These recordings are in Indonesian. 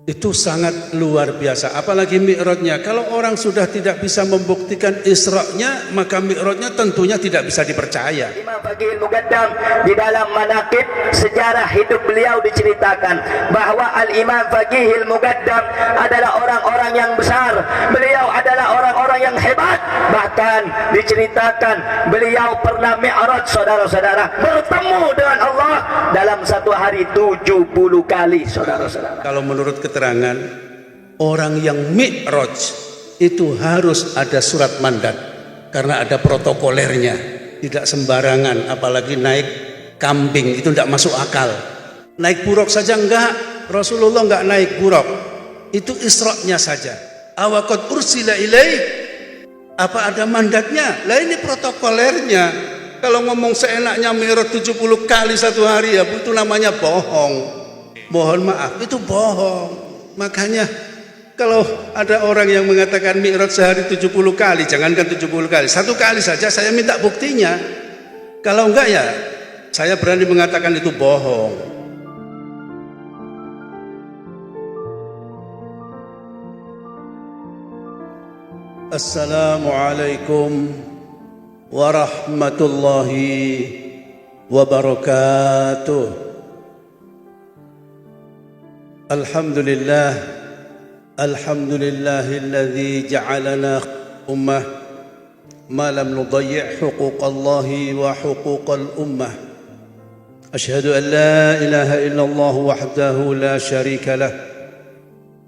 Itu sangat luar biasa, apalagi mi'rajnya. Kalau orang sudah tidak bisa membuktikan Isra'nya, maka mi'rajnya tentunya tidak bisa dipercaya. Imam Faqihil Muqaddam di dalam manaqib sejarah hidup beliau diceritakan bahwa Al-Imam Faqihil Muqaddam adalah orang-orang yang besar. Beliau adalah orang-orang yang hebat. Bahkan diceritakan beliau pernah mi'raj, saudara-saudara, bertemu dengan Allah dalam satu hari 70 kali, saudara-saudara. Kalau menurut keterangan orang yang mi'raj itu harus ada surat mandat, karena ada protokolernya, tidak sembarangan. Apalagi naik kambing, itu tidak masuk akal. Naik buruk saja enggak, Rasulullah enggak naik buruk, itu Isra'nya saja. Awaqad ursila ilaih, apa ada mandatnya? Lah ini protokolernya. Kalau ngomong seenaknya mi'raj 70 kali satu hari, ya itu namanya bohong. Mohon maaf, itu bohong. Makanya kalau ada orang yang mengatakan mi'raj sehari 70 kali, jangankan 70 kali, satu kali saja saya minta buktinya. Kalau enggak ya saya berani mengatakan itu bohong. Assalamualaikum warahmatullahi wabarakatuh. Alhamdulillah, alhamdulillahilladzi ja'alana ummah ma lam nudayyi' huquqallahi wa huquqal ummah. Ashhadu an la ilaha illallah wahdahu la syarika lah.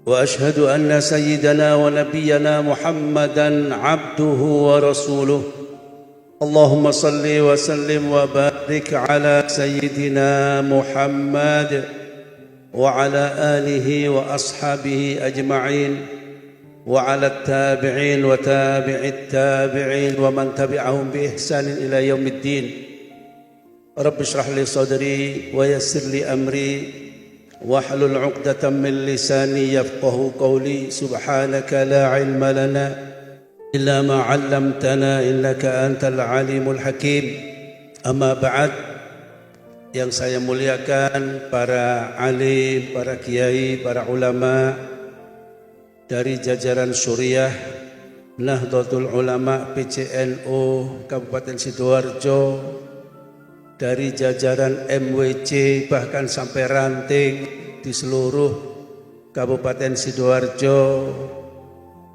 وأشهد أن سيدنا ونبينا محمدا عبده ورسوله. اللهم صل وسلم وبارك على سيدنا محمد وعلى آله وأصحابه أجمعين وعلى التابعين وتابع التابعين ومن تبعهم بإحسان إلى يوم الدين. رب اشرح لي صدري ويسر لي أمري واحلل عقدة من لساني يفقه قولي. سبحانك لا علم لنا إلا ما علمتنا إنك أنت العليم الحكيم. أما بعد, yang saya muliakan para alim, para kiai, para ulama dari jajaran Suriah Nahdlatul Ulama PCNU Kabupaten Sidoarjo, dari jajaran MWC bahkan sampai ranting di seluruh Kabupaten Sidoarjo,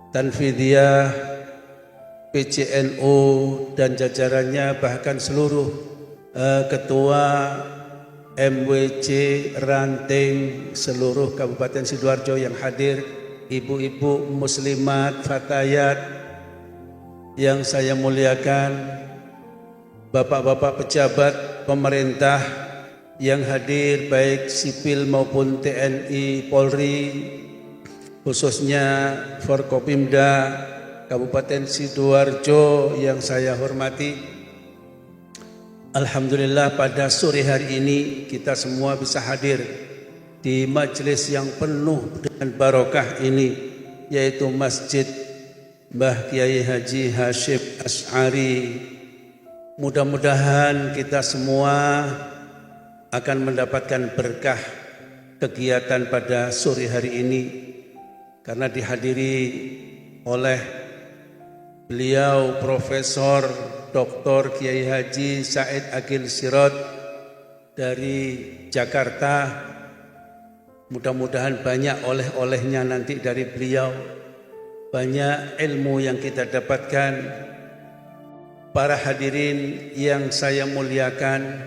Tanfidiyah, PCNU dan jajarannya, bahkan seluruh ketua MWC ranting seluruh Kabupaten Sidoarjo yang hadir, ibu-ibu muslimat, fatayat yang saya muliakan, bapak-bapak pejabat pemerintah yang hadir baik sipil maupun TNI, Polri, khususnya Forkopimda Kabupaten Sidoarjo yang saya hormati. Alhamdulillah pada sore hari ini kita semua bisa hadir di majelis yang penuh dengan barokah ini, yaitu Masjid Mbah Kiai Haji Hashim Asy'ari. Mudah-mudahan kita semua akan mendapatkan berkah kegiatan pada sore hari ini, karena dihadiri oleh beliau Profesor Dr. Kiai Haji Said Agil Sirot dari Jakarta. Mudah-mudahan banyak oleh-olehnya nanti dari beliau, banyak ilmu yang kita dapatkan. Para hadirin yang saya muliakan,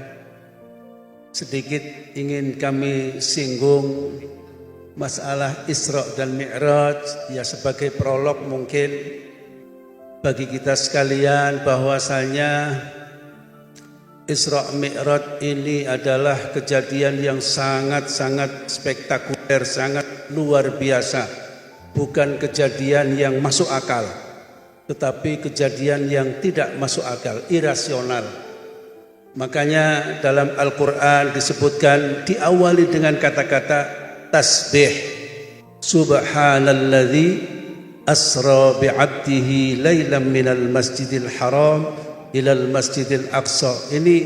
sedikit ingin kami singgung masalah Isra dan Mi'raj, ya sebagai prolog mungkin bagi kita sekalian, bahwasanya Isra Mi'raj ini adalah kejadian yang sangat-sangat spektakuler, sangat luar biasa. Bukan kejadian yang masuk akal, tetapi kejadian yang tidak masuk akal, irasional. Makanya dalam Al-Quran disebutkan, diawali dengan kata-kata tasbih. Subhanalladzi asra bi'abdihi laylan minal masjidil haram ilal masjidil aqsa. Ini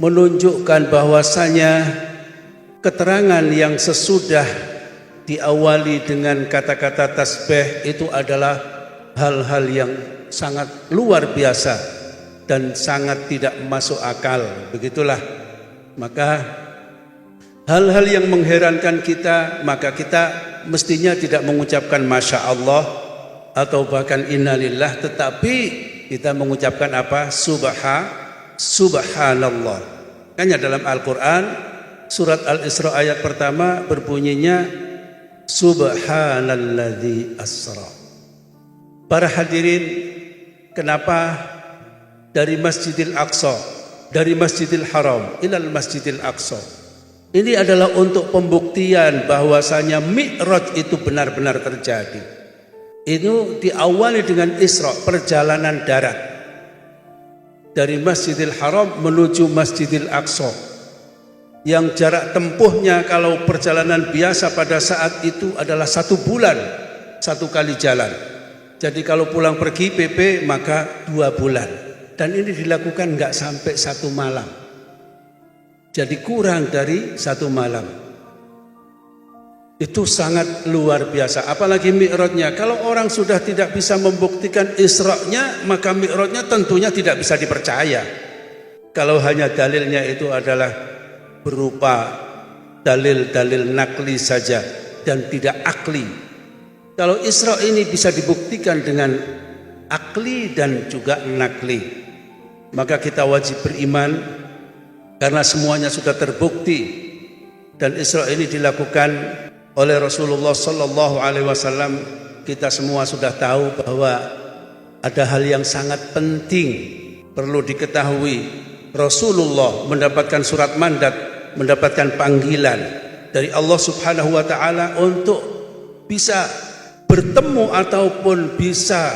menunjukkan bahwasanya keterangan yang sesudah diawali dengan kata-kata tasbih itu adalah hal-hal yang sangat luar biasa dan sangat tidak masuk akal. Begitulah. Maka hal-hal yang mengherankan kita, maka kita mestinya tidak mengucapkan Masya Allah atau bahkan innalillah, tetapi kita mengucapkan apa? Subhanallah. Makanya dalam Al-Quran surat Al-Isra ayat pertama berbunyinya Subhanalladzi asra. Para hadirin, kenapa dari Masjidil Aqsa, dari Masjidil Haram ilal Masjidil Aqsa? Ini adalah untuk pembuktian bahwasanya Mi'raj itu benar-benar terjadi. Itu diawali dengan Isra, perjalanan darat dari Masjidil Haram menuju Masjidil Aqsa, yang jarak tempuhnya kalau perjalanan biasa pada saat itu adalah 1 bulan 1 kali jalan. Jadi kalau pulang pergi PP maka 2 bulan, dan ini dilakukan nggak sampai 1 malam. Jadi kurang dari 1 malam. Itu sangat luar biasa. Apalagi Mi'rajnya. Kalau orang sudah tidak bisa membuktikan Isra'nya, maka Mi'rajnya tentunya tidak bisa dipercaya. Kalau hanya dalilnya itu adalah berupa dalil-dalil nakli saja dan tidak akli. Kalau Isra' ini bisa dibuktikan dengan akli dan juga nakli, maka kita wajib beriman karena semuanya sudah terbukti. Dan Isra' ini dilakukan oleh Rasulullah Sallallahu Alaihi Wasallam. Kita semua sudah tahu bahwa ada hal yang sangat penting perlu diketahui. Rasulullah mendapatkan surat mandat, mendapatkan panggilan dari Allah Subhanahu Wa Taala untuk bisa bertemu ataupun bisa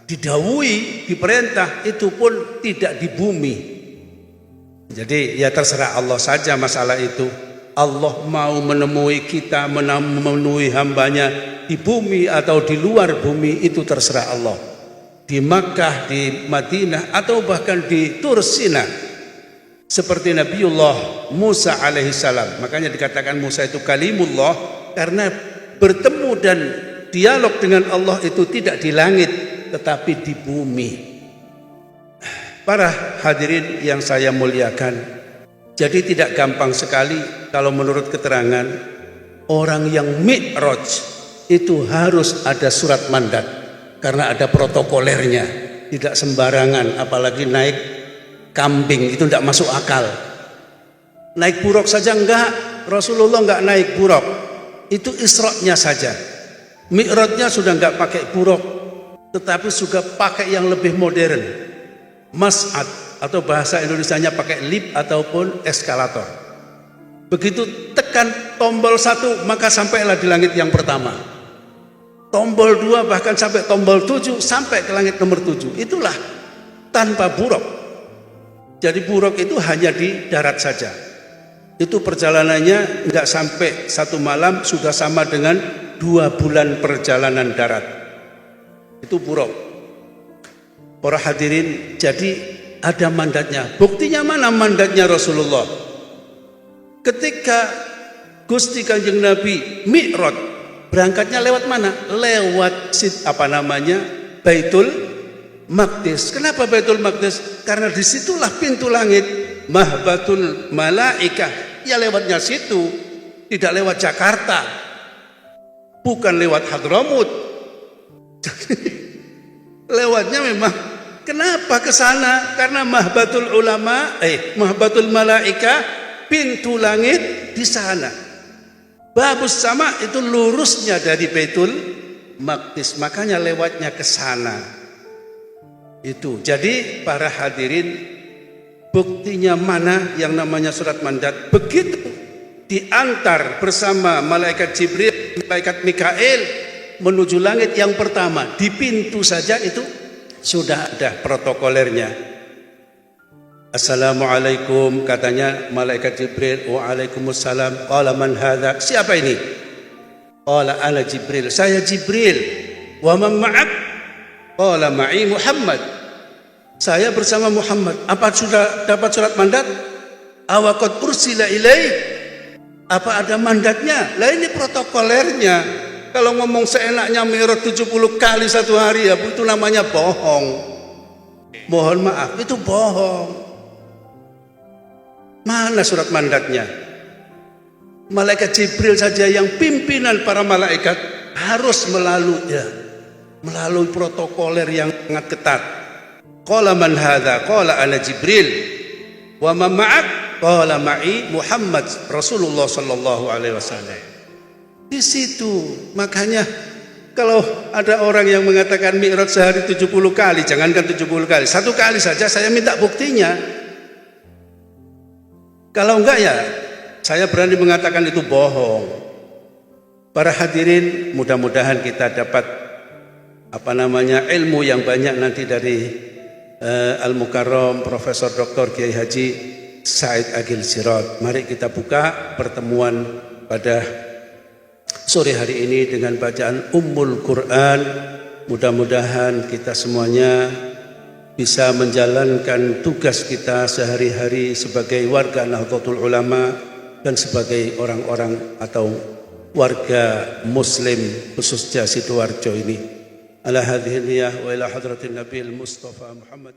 didhawuhi, diperintah, itu pun tidak di bumi. Jadi ya terserah Allah saja masalah itu. Allah mau menemui kita, menemui hambanya di bumi atau di luar bumi, itu terserah Allah. Di Makkah, di Madinah, atau bahkan di Tursina, seperti Nabiullah Musa alaihissalam. Makanya dikatakan Musa itu kalimullah, karena bertemu dan dialog dengan Allah itu tidak di langit tetapi di bumi. Para hadirin yang saya muliakan, jadi tidak gampang sekali kalau menurut keterangan orang yang Mi'raj itu harus ada surat mandat, karena ada protokolernya. Tidak sembarangan, apalagi naik kambing, itu tidak masuk akal. Naik buruk saja enggak, Rasulullah enggak naik buruk, itu Isra-nya saja. Mi'rajnya sudah enggak pakai buruk, tetapi juga pakai yang lebih modern, mas'ad, atau bahasa Indonesianya pakai lift ataupun eskalator. Begitu tekan tombol 1 maka sampailah di langit yang pertama. Tombol 2 bahkan sampai tombol 7 sampai ke langit nomor 7. Itulah tanpa buruk. Jadi buruk itu hanya di darat saja. Itu perjalanannya enggak sampai 1 malam, sudah sama dengan 2 bulan perjalanan darat. Itu buruk. Para hadirin, jadi ada mandatnya. Buktinya mana mandatnya Rasulullah? Ketika Gusti Kanjeng Nabi Mi'raj, berangkatnya lewat mana? Lewat Baitul Maqdis. Kenapa Baitul Maqdis? Karena disitulah pintu langit, Mahbatul Malaikah. Ya lewatnya situ, tidak lewat Jakarta, bukan lewat Hadramut. Lewatnya memang. Kenapa ke sana? Karena Mahbatul Malaikah, pintu langit di sana. Babus sama itu lurusnya dari Baitul Maqdis, makanya lewatnya ke sana. Itu. Jadi para hadirin, buktinya mana yang namanya surat mandat? Begitu diantar bersama malaikat Jibril, malaikat Mikail menuju langit yang pertama, di pintu saja itu sudah ada protokolernya. Assalamualaikum, katanya malaikat Jibril. Waalaikumsalam. Qala man hadza? Siapa ini? Qala ana Jibril. Saya Jibril. Wa man ma'ak? Qala ma'i Muhammad. Saya bersama Muhammad. Apa sudah dapat surat mandat? Awaqad ursila ilaih? Apa ada mandatnya? Lah ini protokolernya. Kalau ngomong seenaknya Mi'raj 70 kali satu hari ya Bu, itu namanya bohong. Mohon maaf, itu bohong. Mana surat mandatnya? Malaikat Jibril saja yang pimpinan para malaikat harus melalui protokoler yang sangat ketat. Qala man hadza? Qala ana Jibril. Wa man ma'ak? Qala ma'i Muhammad Rasulullah sallallahu alaihi wasallam. Di situ makanya kalau ada orang yang mengatakan Mi'raj sehari 70 kali, jangankan 70 kali, satu kali saja saya minta buktinya. Kalau enggak ya saya berani mengatakan itu bohong. Para hadirin, mudah-mudahan kita dapat ilmu yang banyak nanti dari Al-Mukarram Profesor Dr. Kiai Haji Said Agil Sirot. Mari kita buka pertemuan pada sore hari ini dengan bacaan Ummul Quran. Mudah-mudahan kita semuanya bisa menjalankan tugas kita sehari-hari sebagai warga Nahdlatul Ulama dan sebagai orang-orang atau warga muslim khususnya Sidoarjo ini. Ala hadhihi niyah wa ila hadratin Nabi Mustafa Muhammad.